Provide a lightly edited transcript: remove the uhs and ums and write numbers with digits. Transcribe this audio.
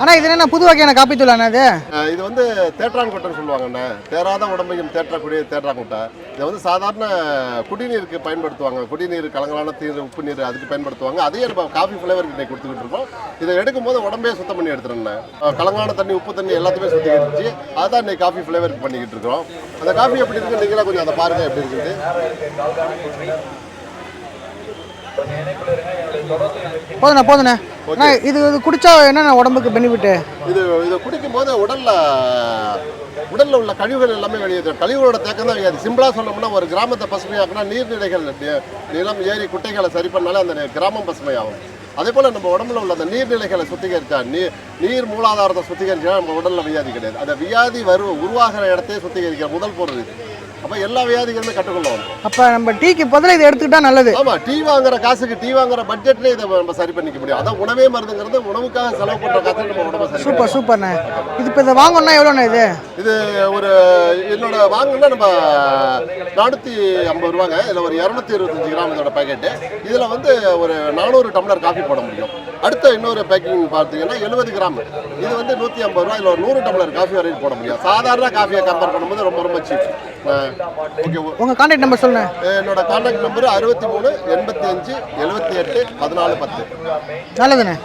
ஆனால் இது என்ன புது வகையான காப்பி தூளாண்ணா அது? இது வந்து தேற்றான்கொட்டைன்னு சொல்லுவாங்கண்ணே. தேராத உடம்பையும் தேற்றக்கூடிய தேற்றான்கொட்டை. இதை வந்து சாதாரண குடிநீருக்கு பயன்படுத்துவாங்க. குடிநீர் கலங்கலான நீர், உப்பு நீர் அதுக்கு பயன்படுத்துவாங்க. அதையே நம்ம காஃபி ஃப்ளேவருக்கு இன்னைக்கு கொடுத்துக்கிட்டு இருக்கோம். இதை எடுக்கும்போது உடம்பே சுத்தம் பண்ணி எடுத்துருண்ணே. கலங்கான தண்ணி, உப்பு தண்ணி எல்லாத்தையுமே சுத்திகரிச்சு அதான் இன்னைக்கு காஃபி ஃப்ளேவருக்கு பண்ணிக்கிட்டு இருக்கிறோம். அந்த காஃபி எப்படி இருக்கு நீங்களா கொஞ்சம் அதை பாருங்க எப்படி இருக்குது. போதுண்ணே. இது குடிச்சா என்னென்ன உடம்புக்கு பெனிஃபிட்டு? இதை குடிக்கும் போது உடல்ல உள்ள கழிவுகள் எல்லாமே வெளியேறும். கழிவுகளோட தேக்கம் தான் வெளியாது. சிம்பிளா சொன்னோம்னா ஒரு கிராமத்தை பசுமையாக்குனா நீர்நிலைகள், நிலம், ஏரி, குட்டைகளை சரி பண்ணாலே அந்த கிராமம் பசுமையாகும். அதே போல் நம்ம உடம்புல உள்ள அந்த நீர்நிலைகளை சுத்திகரித்தா, நீர் மூலாதாரத்தை சுத்திகரிச்சா நம்ம உடல்ல வியாதி கிடையாது. அந்த வியாதி உருவாகிற இடத்தையே சுத்திகரிக்கிற முதல் பொருள் இது. அப்போ எல்லா வியாதிகளுமே கட்டுக்கொள்ளும். அப்போ நம்ம டீக்கு பதிலாக இதை எடுத்துக்கிட்டா நல்லது. ஆமாம், டீ வாங்குற காசுக்கு, டீ வாங்குற பட்ஜெட்லேயே இதை நம்ம சரி பண்ணிக்க முடியும். அதான் உணவே மருந்துங்கிறது, உணவுக்காக செலவு பண்ணுற காசு நம்ம உடம்பை சரி. சூப்பர்ண்ணே. இது இப்போ இதை வாங்கணும்னா எவ்வளோண்ணா இது? இது ஒரு என்னோட வாங்கணும்னா நம்ம 450 ரூபாங்க. இதில் ஒரு 225 கிராம் இதோட பேக்கெட்டு. இதில் வந்து ஒரு 400 டம்ளர் காஃபி போட முடியும். அடுத்த இன்னொரு பேக்கிங் பார்த்தீங்கன்னா 70 கிராம். இது வந்து 150 ரூபா. இதில் ஒரு 100 டம்ளர் காஃபி வரைக்கும் போட முடியும். சாதாரண காஃபியை கம்பேர் பண்ணும்போது ரொம்ப ரொம்ப சீப். ஓகே, உங்கள் கான்டாக்ட் நம்பர் சொல்லுங்கள். என்னோட கான்டாக்ட் நம்பர் 63 85 78 14 10. நல்லதுண்ணே.